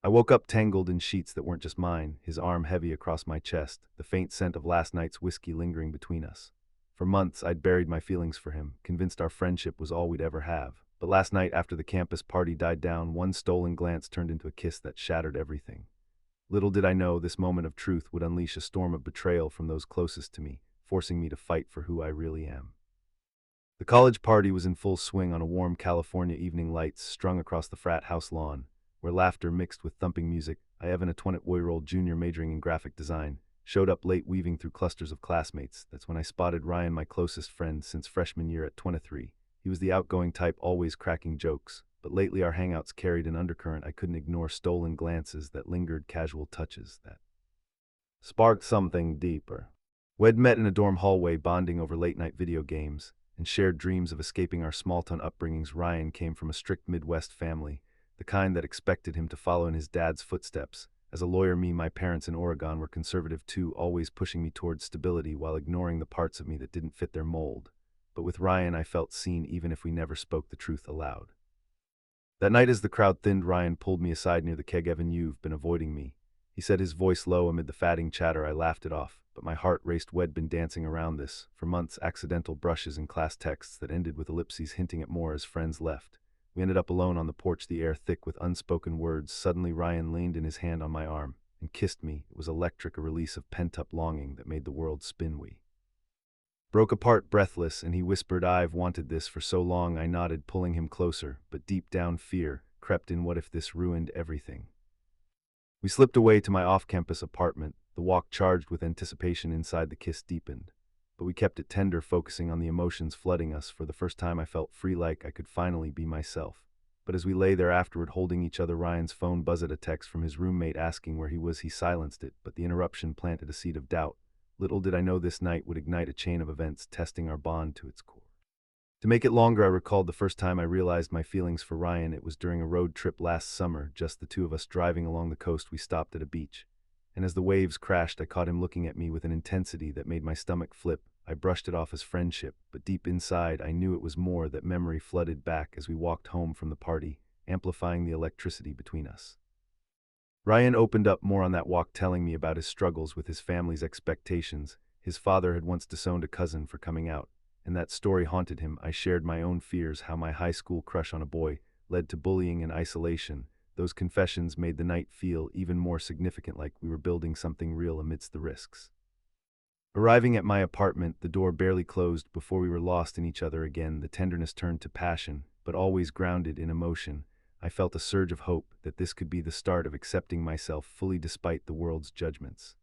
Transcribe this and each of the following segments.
I woke up tangled in sheets that weren't just mine, his arm heavy across my chest, the faint scent of last night's whiskey lingering between us. For months, I'd buried my feelings for him, convinced our friendship was all we'd ever have. But last night, after the campus party died down, one stolen glance turned into a kiss that shattered everything. Little did I know this moment of truth would unleash a storm of betrayal from those closest to me, forcing me to fight for who I really am. The college party was in full swing on a warm California evening, lights strung across the frat house lawn, where laughter mixed with thumping music. I, Evan, a 20-year-old junior majoring in graphic design, showed up late weaving through clusters of classmates. That's when I spotted Ryan, my closest friend since freshman year at 23. He was the outgoing type, always cracking jokes, but lately our hangouts carried an undercurrent I couldn't ignore, stolen glances that lingered, casual touches that sparked something deeper. We'd met in a dorm hallway, bonding over late-night video games and shared dreams of escaping our small-town upbringings. Ryan came from a strict Midwest family, the kind that expected him to follow in his dad's footsteps. As a lawyer, my parents in Oregon were conservative too, always pushing me towards stability while ignoring the parts of me that didn't fit their mold. But with Ryan, I felt seen even if we never spoke the truth aloud. That night, as the crowd thinned, Ryan pulled me aside near the keg. "Evan, you've been avoiding me," he said, his voice low amid the fatting chatter. I laughed it off, but my heart raced. We'd been dancing around this for months, accidental brushes in class texts that ended with ellipses hinting at more as friends left. We ended up alone on the porch, the air thick with unspoken words. Suddenly, Ryan leaned in his hand on my arm and kissed me. It was electric, a release of pent-up longing that made the world spin. We broke apart, breathless, and he whispered, "I've wanted this for so long." I nodded, pulling him closer, but deep down fear crept in. What if this ruined everything? We slipped away to my off-campus apartment, the walk charged with anticipation. Inside, the kiss deepened, but we kept it tender, focusing on the emotions flooding us. For the first time, I felt free, like I could finally be myself. But as we lay there afterward holding each other, Ryan's phone buzzed, a text from his roommate asking where he was. He silenced it, but the interruption planted a seed of doubt. Little did I know this night would ignite a chain of events, testing our bond to its core. To make it longer, I recalled the first time I realized my feelings for Ryan. It was during a road trip last summer, just the two of us driving along the coast. We stopped at a beach, and as the waves crashed, I caught him looking at me with an intensity that made my stomach flip. I brushed it off as friendship, but deep inside, I knew it was more. That memory flooded back as we walked home from the party, amplifying the electricity between us. Ryan opened up more on that walk, telling me about his struggles with his family's expectations. His father had once disowned a cousin for coming out, and that story haunted him. I shared my own fears, how my high school crush on a boy led to bullying and isolation. Those confessions made the night feel even more significant, like we were building something real amidst the risks. Arriving at my apartment, the door barely closed before we were lost in each other again. The tenderness turned to passion, but always grounded in emotion. I felt a surge of hope that this could be the start of accepting myself fully despite the world's judgments.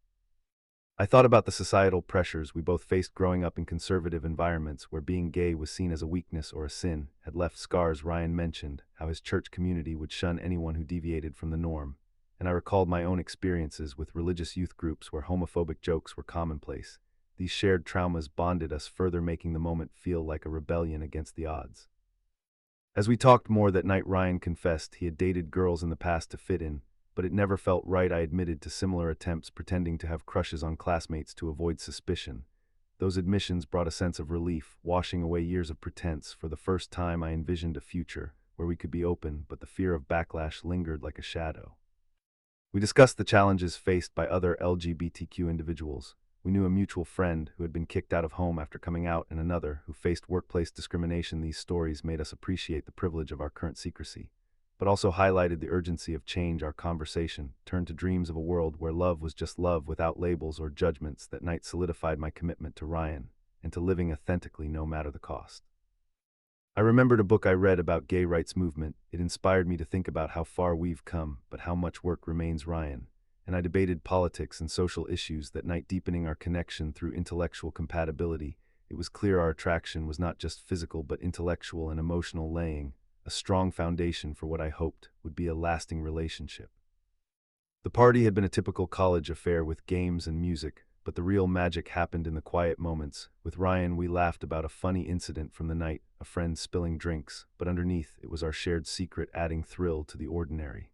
I thought about the societal pressures we both faced growing up in conservative environments where being gay was seen as a weakness or a sin, had left scars. Ryan mentioned how his church community would shun anyone who deviated from the norm, and I recalled my own experiences with religious youth groups where homophobic jokes were commonplace. These shared traumas bonded us further, making the moment feel like a rebellion against the odds. As we talked more that night, Ryan confessed he had dated girls in the past to fit in, but it never felt right. I admitted to similar attempts, pretending to have crushes on classmates to avoid suspicion. Those admissions brought a sense of relief, washing away years of pretense. For the first time, I envisioned a future where we could be open, but the fear of backlash lingered like a shadow. We discussed the challenges faced by other LGBTQ individuals. We knew a mutual friend who had been kicked out of home after coming out, and another who faced workplace discrimination. These stories made us appreciate the privilege of our current secrecy, but also highlighted the urgency of change. Our conversation turned to dreams of a world where love was just love, without labels or judgments. That night solidified my commitment to Ryan and to living authentically, no matter the cost. I remembered a book I read about gay rights movement. It inspired me to think about how far we've come, but how much work remains. Ryan and I debated politics and social issues that night, deepening our connection through intellectual compatibility. It was clear our attraction was not just physical but intellectual and emotional, laying a strong foundation for what I hoped would be a lasting relationship. The party had been a typical college affair with games and music, but the real magic happened in the quiet moments. With Ryan, we laughed about a funny incident from the night, a friend spilling drinks, but underneath it was our shared secret, adding thrill to the ordinary.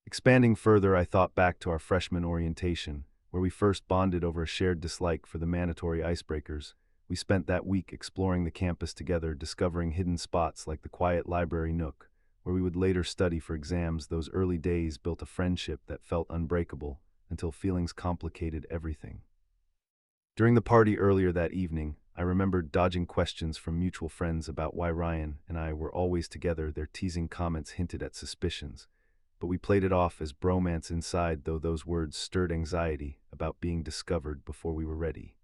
Expanding further, I thought back to our freshman orientation, where we first bonded over a shared dislike for the mandatory icebreakers. We spent that week exploring the campus together, discovering hidden spots like the quiet library nook, where we would later study for exams. Those early days built a friendship that felt unbreakable until feelings complicated everything. During the party earlier that evening, I remembered dodging questions from mutual friends about why Ryan and I were always together. Their teasing comments hinted at suspicions, but we played it off as bromance inside, though those words stirred anxiety about being discovered before we were ready.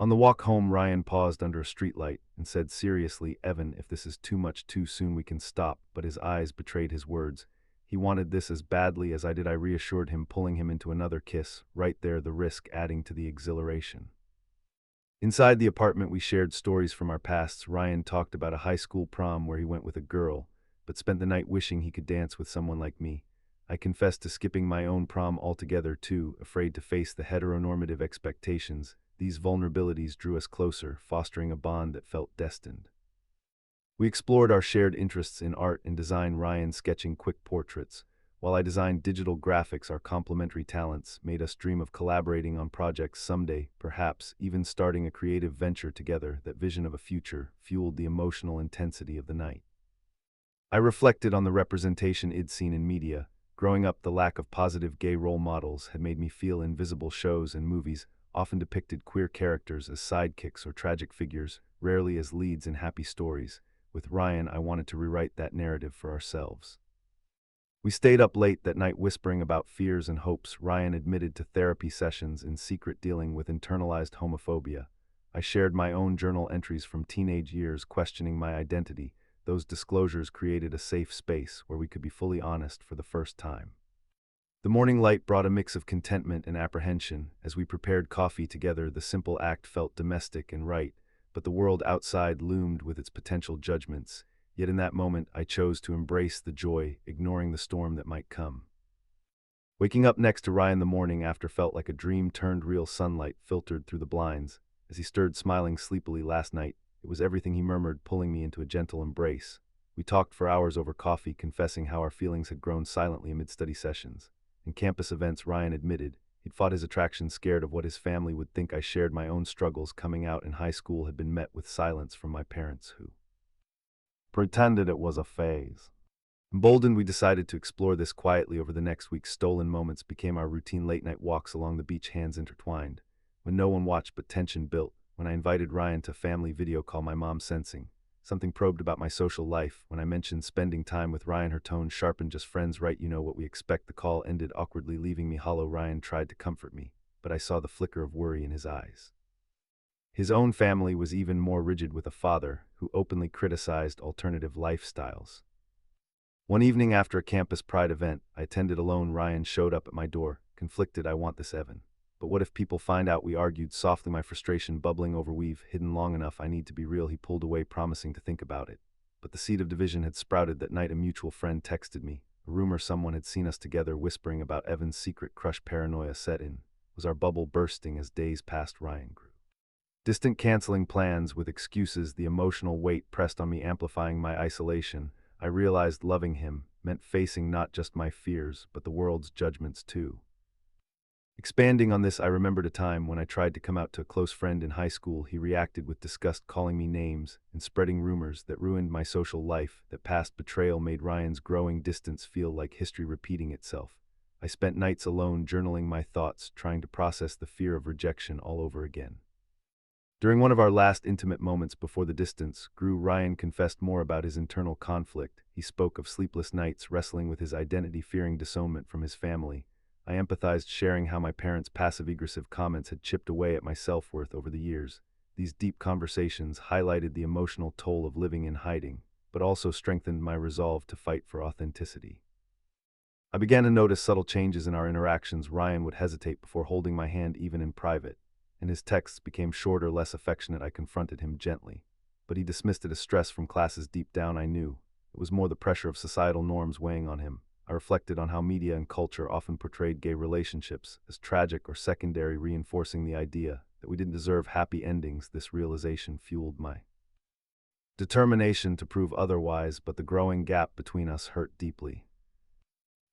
On the walk home, Ryan paused under a streetlight and said seriously, "Evan, if this is too much too soon, we can stop," but his eyes betrayed his words. He wanted this as badly as I did. I reassured him, pulling him into another kiss, right there, the risk adding to the exhilaration. Inside the apartment, we shared stories from our pasts. Ryan talked about a high school prom where he went with a girl, but spent the night wishing he could dance with someone like me. I confessed to skipping my own prom altogether too, afraid to face the heteronormative expectations. These vulnerabilities drew us closer, fostering a bond that felt destined. We explored our shared interests in art and design, Ryan sketching quick portraits, while I designed digital graphics. Our complementary talents made us dream of collaborating on projects someday, perhaps even starting a creative venture together. That vision of a future fueled the emotional intensity of the night. I reflected on the representation I'd seen in media. Growing up, the lack of positive gay role models had made me feel invisible. Shows and movies often depicted queer characters as sidekicks or tragic figures, rarely as leads in happy stories. With Ryan, I wanted to rewrite that narrative for ourselves. We stayed up late that night whispering about fears and hopes. Ryan admitted to therapy sessions in secret, dealing with internalized homophobia. I shared my own journal entries from teenage years, questioning my identity. Those disclosures created a safe space where we could be fully honest for the first time. The morning light brought a mix of contentment and apprehension. As we prepared coffee together, the simple act felt domestic and right, but the world outside loomed with its potential judgments. Yet in that moment, I chose to embrace the joy, ignoring the storm that might come. Waking up next to Ryan the morning after felt like a dream turned real. Sunlight filtered through the blinds. As he stirred smiling sleepily last night, it was everything he murmured, pulling me into a gentle embrace. We talked for hours over coffee, confessing how our feelings had grown silently amid study sessions. In campus events, Ryan admitted he'd fought his attraction, scared of what his family would think. I shared my own struggles. Coming out in high school had been met with silence from my parents, who pretended it was a phase. Emboldened, we decided to explore this quietly over the next week. Stolen moments became our routine: late-night walks along the beach, hands intertwined. When no one watched but tension built. When I invited Ryan to family video call, my mom, sensing something probed about my social life. When I mentioned spending time with Ryan, her tone sharpened. "Just friends, right? You know what we expect." The call ended awkwardly, leaving me hollow. Ryan tried to comfort me, but I saw the flicker of worry in his eyes. His own family was even more rigid, with a father who openly criticized alternative lifestyles. One evening after a campus pride event I attended alone, Ryan showed up at my door, conflicted. "I want this, Evan. But what if people find out?" We argued softly, my frustration bubbling over. "We've hidden long enough. I need to be real." He pulled away, promising to think about it. But the seed of division had sprouted. That night, a mutual friend texted me. A rumor someone had seen us together, whispering about Evan's secret crush. Paranoia set in. Was our bubble bursting? As days passed, Ryan grew distant, canceling plans with excuses. The emotional weight pressed on me, amplifying my isolation. I realized loving him meant facing not just my fears, but the world's judgments too. Expanding on this, I remembered a time when I tried to come out to a close friend in high school. He reacted with disgust, calling me names and spreading rumors that ruined my social life. That past betrayal made Ryan's growing distance feel like history repeating itself. I spent nights alone, journaling my thoughts, trying to process the fear of rejection all over again. During one of our last intimate moments before the distance grew, Ryan confessed more about his internal conflict. He spoke of sleepless nights, wrestling with his identity, fearing disownment from his family. I empathized, sharing how my parents' passive-aggressive comments had chipped away at my self-worth over the years. These deep conversations highlighted the emotional toll of living in hiding, but also strengthened my resolve to fight for authenticity. I began to notice subtle changes in our interactions. Ryan would hesitate before holding my hand, even in private, and his texts became shorter, less affectionate. I confronted him gently, but he dismissed it as stress from classes. Deep down, I knew it was more the pressure of societal norms weighing on him. I reflected on how media and culture often portrayed gay relationships as tragic or secondary, reinforcing the idea that we didn't deserve happy endings. This realization fueled my determination to prove otherwise, but the growing gap between us hurt deeply.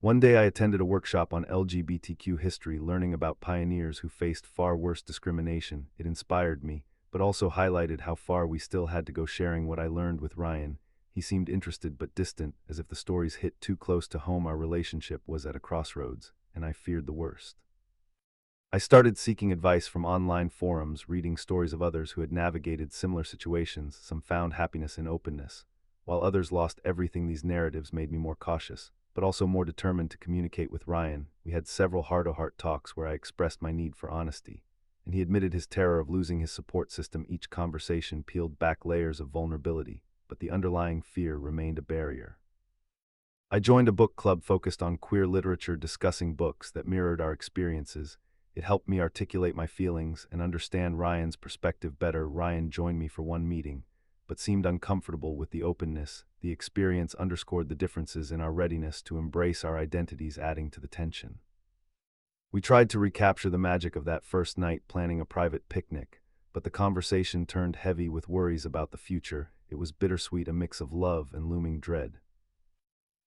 One day I attended a workshop on LGBTQ history, learning about pioneers who faced far worse discrimination. It inspired me, but also highlighted how far we still had to go. Sharing what I learned with Ryan He seemed interested but distant, as if the stories hit too close to home. Our relationship was at a crossroads, and I feared the worst. I started seeking advice from online forums, reading stories of others who had navigated similar situations. Some found happiness in openness, while others lost everything. These narratives made me more cautious, but also more determined to communicate with Ryan. We had several heart-to-heart talks where I expressed my need for honesty, and he admitted his terror of losing his support system. Each conversation peeled back layers of vulnerability, but the underlying fear remained a barrier. I joined a book club focused on queer literature, discussing books that mirrored our experiences. It helped me articulate my feelings and understand Ryan's perspective better. Ryan joined me for one meeting, but seemed uncomfortable with the openness. The experience underscored the differences in our readiness to embrace our identities, adding to the tension. We tried to recapture the magic of that first night, planning a private picnic, but the conversation turned heavy with worries about the future. It was bittersweet, a mix of love and looming dread.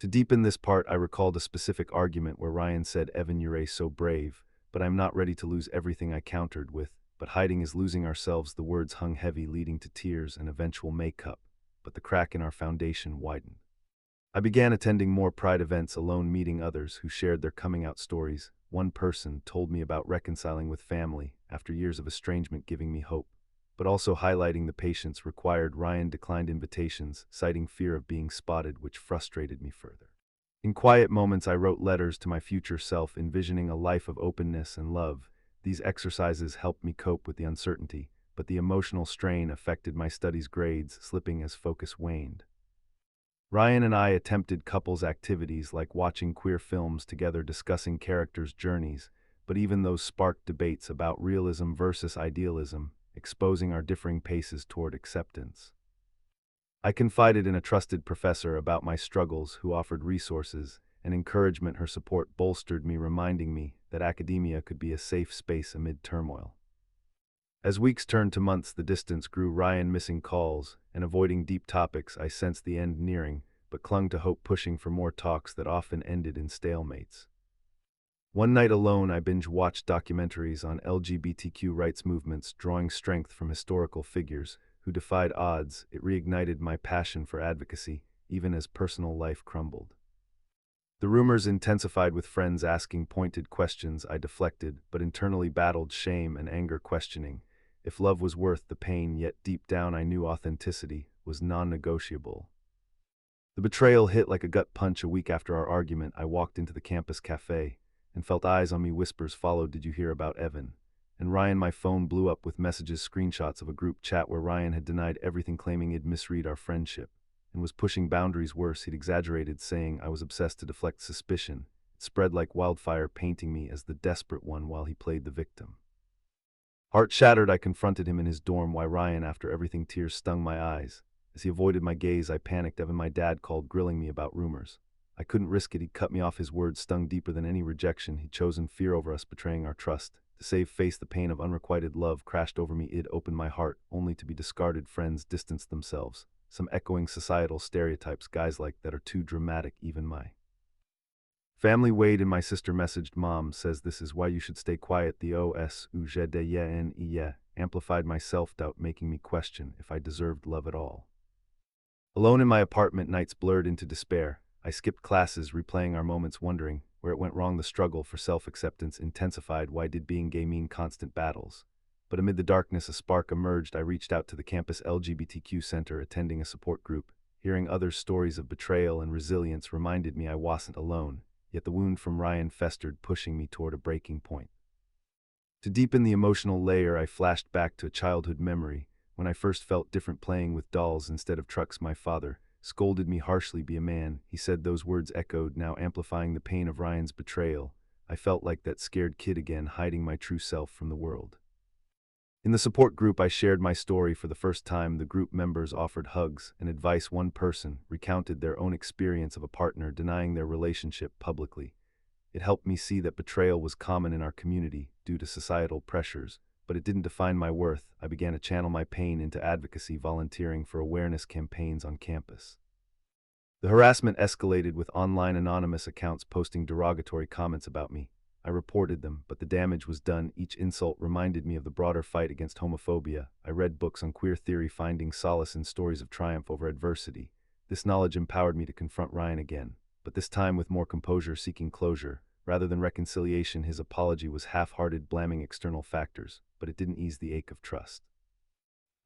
To deepen this part, I recalled a specific argument where Ryan said, "Evan, you're so brave, but I'm not ready to lose everything." I countered with, "But hiding is losing ourselves." The words hung heavy, leading to tears and eventual makeup, but the crack in our foundation widened. I began attending more pride events alone, meeting others who shared their coming out stories. One person told me about reconciling with family after years of estrangement, giving me hope, but also highlighting the patience required. Ryan declined invitations, citing fear of being spotted, which frustrated me further. In quiet moments, I wrote letters to my future self, envisioning a life of openness and love. These exercises helped me cope with the uncertainty, but the emotional strain affected my studies, grades slipping as focus waned. Ryan and I attempted couples activities like watching queer films together, discussing characters' journeys, but even those sparked debates about realism versus idealism, exposing our differing paces toward acceptance. I confided in a trusted professor about my struggles, who offered resources and encouragement. Her support bolstered me, reminding me that academia could be a safe space amid turmoil. As weeks turned to months, the distance grew. Ryan missing calls and avoiding deep topics. I sensed the end nearing, but clung to hope, pushing for more talks that often ended in stalemates. One night alone, I binge-watched documentaries on LGBTQ rights movements, drawing strength from historical figures who defied odds. It reignited my passion for advocacy, even as personal life crumbled. The rumors intensified, with friends asking pointed questions. I deflected, but internally battled shame and anger, questioning if love was worth the pain. Yet deep down I knew authenticity was non-negotiable. The betrayal hit like a gut punch. A week after our argument, I walked into the campus cafe and felt eyes on me. Whispers followed, "Did you hear about Evan and Ryan?" My phone blew up with messages, screenshots of a group chat where Ryan had denied everything, claiming he'd misread our friendship and was pushing boundaries. Worse, he'd exaggerated, saying I was obsessed to deflect suspicion. It spread like wildfire, painting me as the desperate one while he played the victim. Heart shattered, I confronted him in his dorm. "Why, Ryan?" After everything, tears stung my eyes. As he avoided my gaze, I panicked. "Evan, my dad called, grilling me about rumors." I couldn't risk it. He'd cut me off. His words stung deeper than any rejection. He'd chosen fear over us, betraying our trust. To save face, the pain of unrequited love crashed over me. It opened my heart, only to be discarded. Friends distanced themselves, some echoing societal stereotypes. "Guys like that are too dramatic." Even my family weighed in. My sister messaged, "Mom says this is why you should stay quiet." The OSUJDYNE amplified my self-doubt, making me question if I deserved love at all. Alone in my apartment, nights blurred into despair. I skipped classes, replaying our moments, wondering where it went wrong. The struggle for self-acceptance intensified. Why did being gay mean constant battles? But amid the darkness, a spark emerged. I reached out to the campus LGBTQ center, attending a support group. Hearing others' stories of betrayal and resilience reminded me I wasn't alone. Yet the wound from Ryan festered, pushing me toward a breaking point. To deepen the emotional layer, I flashed back to a childhood memory, when I first felt different, playing with dolls instead of trucks. My father scolded me harshly, "Be a man," he said. Those words echoed, now amplifying the pain of Ryan's betrayal. I felt like that scared kid again, hiding my true self from the world. In the support group, I shared my story for the first time. The group members offered hugs and advice. One person recounted their own experience of a partner denying their relationship publicly. It helped me see that betrayal was common in our community due to societal pressures, but it didn't define my worth. I began to channel my pain into advocacy, volunteering for awareness campaigns on campus. The harassment escalated, with online anonymous accounts posting derogatory comments about me. I reported them, but the damage was done. Each insult reminded me of the broader fight against homophobia. I read books on queer theory, finding solace in stories of triumph over adversity. This knowledge empowered me to confront Ryan again, but this time with more composure, seeking closure. Rather than reconciliation, his apology was half-hearted, blaming external factors, but it didn't ease the ache of trust.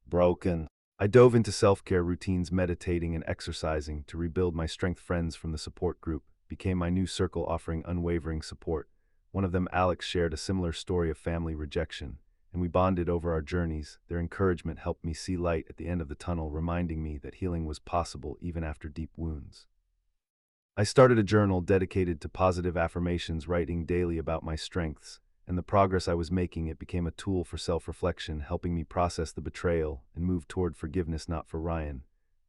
Broken. I dove into self-care routines, meditating and exercising to rebuild my strength. Friends from the support group became my new circle, offering unwavering support. One of them, Alex, shared a similar story of family rejection, and we bonded over our journeys. Their encouragement helped me see light at the end of the tunnel, reminding me that healing was possible even after deep wounds. I started a journal dedicated to positive affirmations, writing daily about my strengths and the progress I was making. It became a tool for self-reflection, helping me process the betrayal and move toward forgiveness, not for Ryan,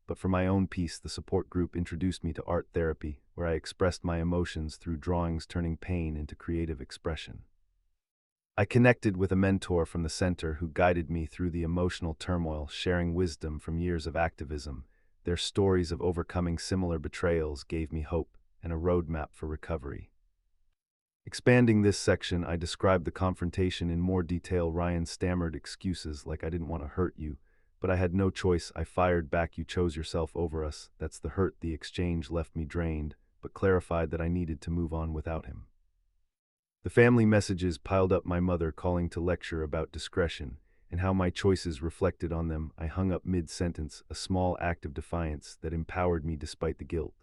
but for my own peace. The support group introduced me to art therapy, where I expressed my emotions through drawings, turning pain into creative expression. I connected with a mentor from the center who guided me through the emotional turmoil, sharing wisdom from years of activism. Their stories of overcoming similar betrayals gave me hope and a roadmap for recovery. Expanding this section, I described the confrontation in more detail. Ryan stammered excuses like, "I didn't want to hurt you, but I had no choice." I fired back, "You chose yourself over us. That's the hurt." The exchange left me drained, but clarified that I needed to move on without him. The family messages piled up, my mother calling to lecture about discretion and how my choices reflected on them. I hung up mid-sentence, a small act of defiance that empowered me despite the guilt.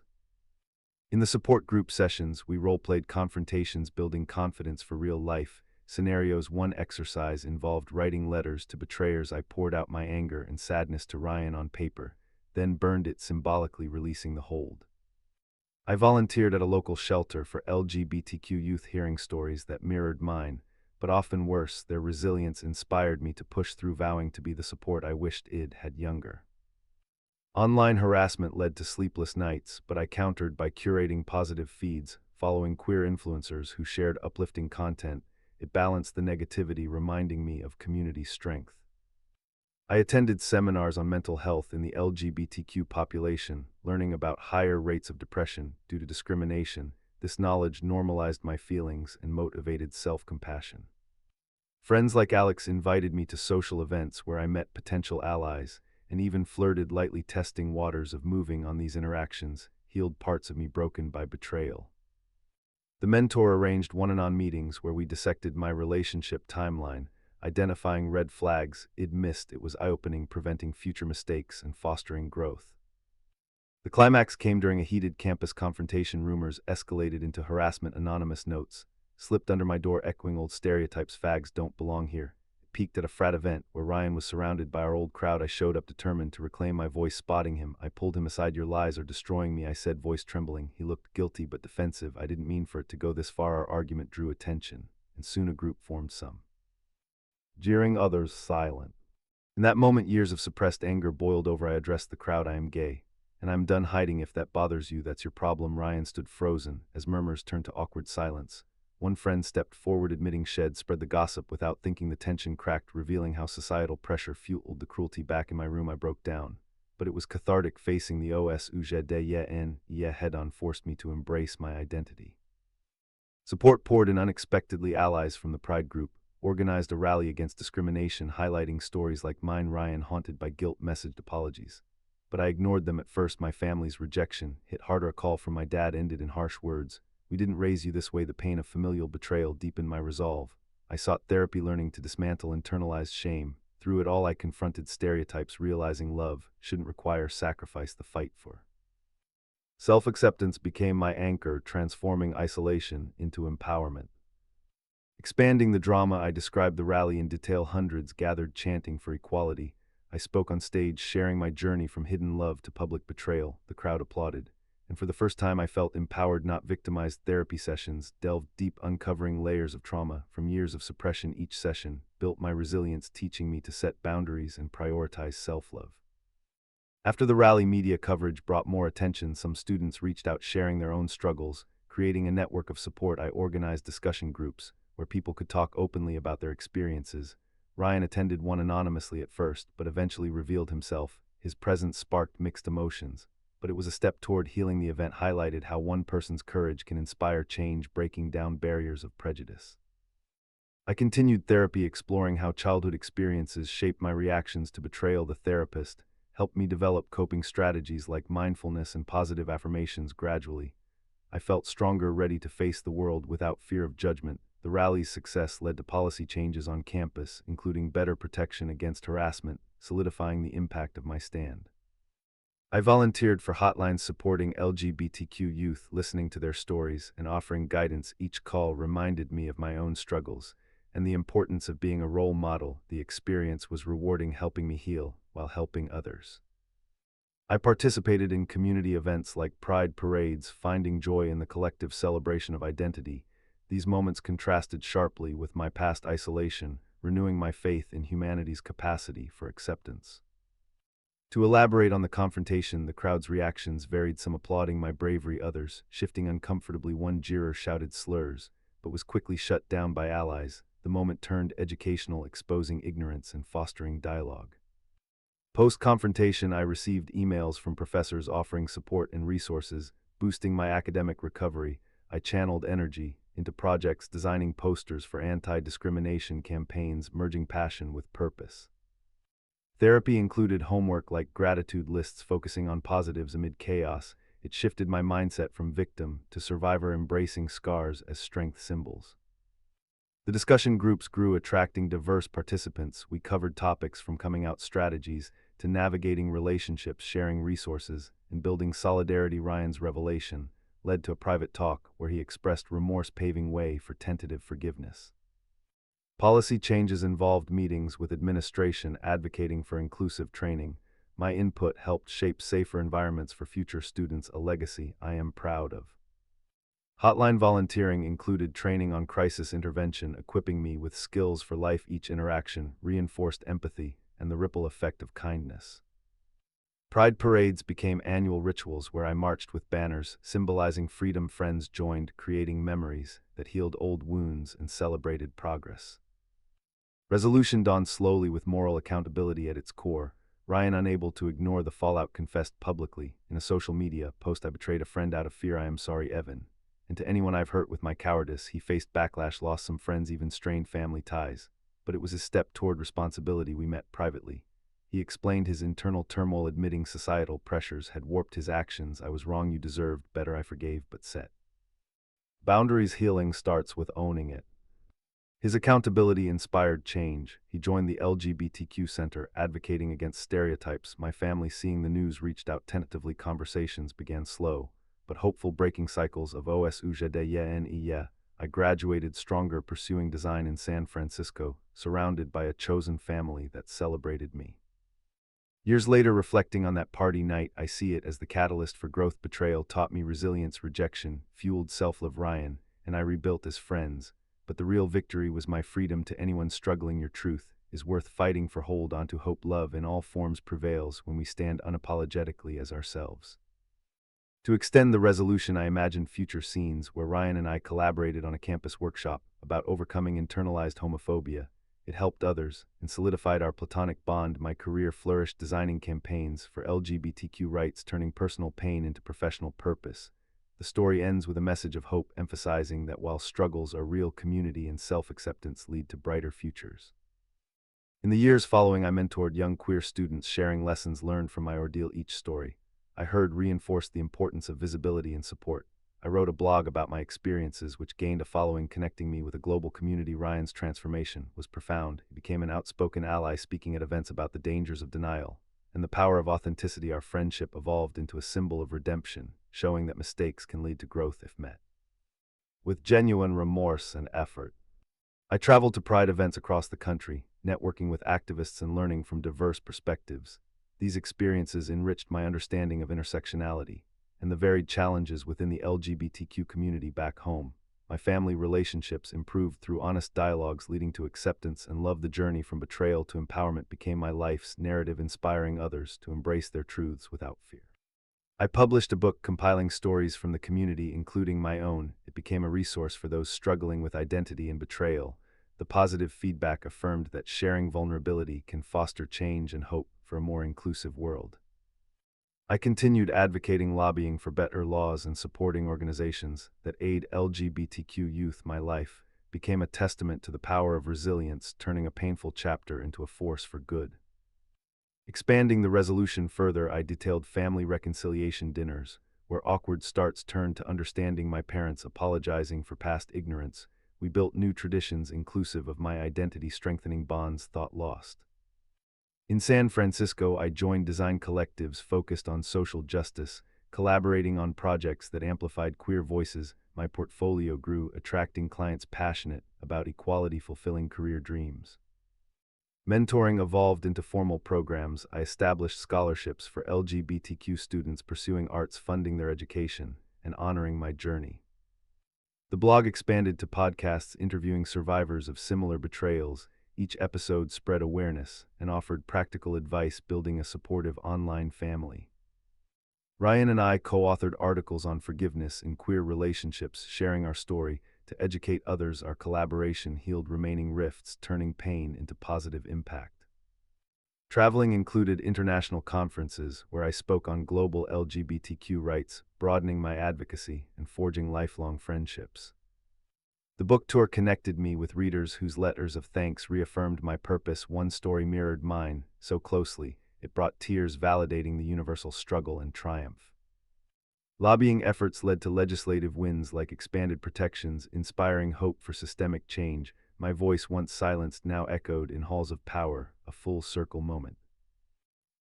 In the support group sessions, we role-played confrontations, building confidence for real life scenarios. One exercise involved writing letters to betrayers. I poured out my anger and sadness to Ryan on paper, then burned it, symbolically releasing the hold. I volunteered at a local shelter for LGBTQ youth, hearing stories that mirrored mine, but often worse. Their resilience inspired me to push through, vowing to be the support I wished Id had younger. Online harassment led to sleepless nights, but I countered by curating positive feeds, following queer influencers who shared uplifting content. It balanced the negativity, reminding me of community strength. I attended seminars on mental health in the LGBTQ population, learning about higher rates of depression due to discrimination. This knowledge normalized my feelings and motivated self-compassion. Friends like Alex invited me to social events where I met potential allies and even flirted lightly. Testing waters of moving on, these interactions healed parts of me broken by betrayal. The mentor arranged one-on-one meetings where we dissected my relationship timeline, identifying red flags Id missed. It was eye-opening, preventing future mistakes and fostering growth. The climax came during a heated campus confrontation. Rumors escalated into harassment. Anonymous notes slipped under my door echoing old stereotypes. "Fags don't belong here." It peaked at a frat event where Ryan was surrounded by our old crowd. I showed up determined to reclaim my voice. Spotting him, I pulled him aside. "Your lies are destroying me," I said, voice trembling. He looked guilty but defensive. "I didn't mean for it to go this far." Our argument drew attention, and soon a group formed, some jeering, others silent. In that moment, years of suppressed anger boiled over. I addressed the crowd. "I am gay, and I'm done hiding. If that bothers you, that's your problem." Ryan stood frozen as murmurs turned to awkward silence. One friend stepped forward, admitting shed spread the gossip. Without thinking, the tension cracked, revealing how societal pressure fueled the cruelty. Back in my room, I broke down, but it was cathartic. Facing the head-on forced me to embrace my identity. Support poured in unexpectedly. Allies from the Pride group organized a rally against discrimination, highlighting stories like mine. Ryan, haunted by guilt, messaged apologies, but I ignored them at first. My family's rejection hit harder. A call from my dad ended in harsh words. "We didn't raise you this way." The pain of familial betrayal deepened my resolve. I sought therapy, learning to dismantle internalized shame. Through it all, I confronted stereotypes, realizing love shouldn't require sacrifice. The fight for self-acceptance became my anchor, transforming isolation into empowerment. Expanding the drama, I described the rally in detail. Hundreds gathered, chanting for equality. I spoke on stage, sharing my journey from hidden love to public betrayal. The crowd applauded, and for the first time I felt empowered, not victimized. Therapy sessions delved deep, uncovering layers of trauma from years of suppression. Each session built my resilience, teaching me to set boundaries and prioritize self-love. After the rally, media coverage brought more attention. Some students reached out, sharing their own struggles. Creating a network of support, I organized discussion groups where people could talk openly about their experiences. Ryan attended one anonymously at first, but eventually revealed himself. His presence sparked mixed emotions, but it was a step toward healing. The event highlighted how one person's courage can inspire change, breaking down barriers of prejudice. I continued therapy, exploring how childhood experiences shaped my reactions to betrayal. The therapist helped me develop coping strategies like mindfulness and positive affirmations gradually. I felt stronger, ready to face the world without fear of judgment. The rally's success led to policy changes on campus, including better protection against harassment, solidifying the impact of my stand. I volunteered for hotlines supporting LGBTQ youth, listening to their stories and offering guidance. Each call reminded me of my own struggles and the importance of being a role model. The experience was rewarding, helping me heal while helping others. I participated in community events like pride parades, finding joy in the collective celebration of identity. These moments contrasted sharply with my past isolation, renewing my faith in humanity's capacity for acceptance. To elaborate on the confrontation, the crowd's reactions varied, some applauding my bravery, others shifting uncomfortably. One juror shouted slurs, but was quickly shut down by allies. The moment turned educational, exposing ignorance and fostering dialogue. Post-confrontation, I received emails from professors offering support and resources, boosting my academic recovery. I channeled energy into projects designing posters for anti-discrimination campaigns, merging passion with purpose. Therapy included homework like gratitude lists, focusing on positives amid chaos. It shifted my mindset from victim to survivor, embracing scars as strength symbols. The discussion groups grew, attracting diverse participants. We covered topics from coming out strategies to navigating relationships, sharing resources, and building solidarity. Ryan's revelation led to a private talk where he expressed remorse, paving way for tentative forgiveness. Policy changes involved meetings with administration, advocating for inclusive training. My input helped shape safer environments for future students, a legacy I am proud of. Hotline volunteering included training on crisis intervention, equipping me with skills for life. Each interaction reinforced empathy and the ripple effect of kindness. Pride parades became annual rituals where I marched with banners symbolizing freedom. Friends joined, creating memories that healed old wounds and celebrated progress. Resolution dawned slowly with moral accountability at its core. Ryan, unable to ignore the fallout, confessed publicly. In a social media post, I betrayed a friend out of fear. I am sorry, Evan. And to anyone I've hurt with my cowardice, he faced backlash, lost some friends, even strained family ties. But it was his step toward responsibility. We met privately. He explained his internal turmoil, admitting societal pressures had warped his actions. I was wrong, you deserved better. I forgave but set boundaries. Healing starts with owning it. His accountability inspired change. He joined the LGBTQ Center, advocating against stereotypes. My family, seeing the news, reached out tentatively. Conversations began slow, but hopeful, breaking cycles of OSUJDYNE. I graduated stronger, pursuing design in San Francisco, surrounded by a chosen family that celebrated me. Years later, reflecting on that party night, I see it as the catalyst for growth. Betrayal taught me resilience, rejection fueled self-love. Ryan and I rebuilt as friends. But the real victory was my freedom. To anyone struggling, your truth is worth fighting for. Hold on to hope. Love in all forms prevails when we stand unapologetically as ourselves. To extend the resolution, I imagined future scenes where Ryan and I collaborated on a campus workshop about overcoming internalized homophobia. It helped others and solidified our platonic bond. My career flourished, designing campaigns for LGBTQ rights, turning personal pain into professional purpose. The story ends with a message of hope, emphasizing that while struggles are real, community and self-acceptance lead to brighter futures. In the years following, I mentored young queer students, sharing lessons learned from my ordeal. Each story I heard reinforced the importance of visibility and support. I wrote a blog about my experiences, which gained a following, connecting me with a global community. Ryan's transformation was profound. He became an outspoken ally, speaking at events about the dangers of denial and the power of authenticity. Our friendship evolved into a symbol of redemption, showing that mistakes can lead to growth if met with genuine remorse and effort. I traveled to pride events across the country, networking with activists and learning from diverse perspectives. These experiences enriched my understanding of intersectionality and the varied challenges within the LGBTQ community. Back home, my family relationships improved through honest dialogues, leading to acceptance and love. The journey from betrayal to empowerment became my life's narrative, inspiring others to embrace their truths without fear. I published a book compiling stories from the community, including my own. It became a resource for those struggling with identity and betrayal. The positive feedback affirmed that sharing vulnerability can foster change and hope for a more inclusive world. I continued advocating, lobbying for better laws and supporting organizations that aid LGBTQ youth. My life became a testament to the power of resilience, turning a painful chapter into a force for good. Expanding the resolution further, I detailed family reconciliation dinners, where awkward starts turned to understanding my parents apologizing for past ignorance. We built new traditions inclusive of my identity, strengthening bonds thought lost. In San Francisco, I joined design collectives focused on social justice, collaborating on projects that amplified queer voices. My portfolio grew, attracting clients passionate about equality, fulfilling career dreams. Mentoring evolved into formal programs. I established scholarships for LGBTQ students pursuing arts, funding their education, and honoring my journey. The blog expanded to podcasts interviewing survivors of similar betrayals. Each episode spread awareness and offered practical advice, building a supportive online family. Ryan and I co-authored articles on forgiveness in queer relationships, sharing our story to educate others. Our collaboration healed remaining rifts, turning pain into positive impact. Traveling included international conferences where I spoke on global LGBTQ rights, broadening my advocacy and forging lifelong friendships. The book tour connected me with readers whose letters of thanks reaffirmed my purpose. One story mirrored mine so closely, it brought tears, validating the universal struggle and triumph. Lobbying efforts led to legislative wins like expanded protections, inspiring hope for systemic change. My voice, once silenced, now echoed in halls of power, a full circle moment.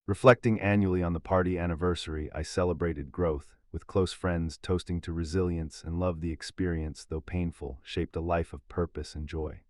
Reflecting annually on the party anniversary, I celebrated growth, with close friends toasting to resilience and love. The experience, though painful, shaped a life of purpose and joy.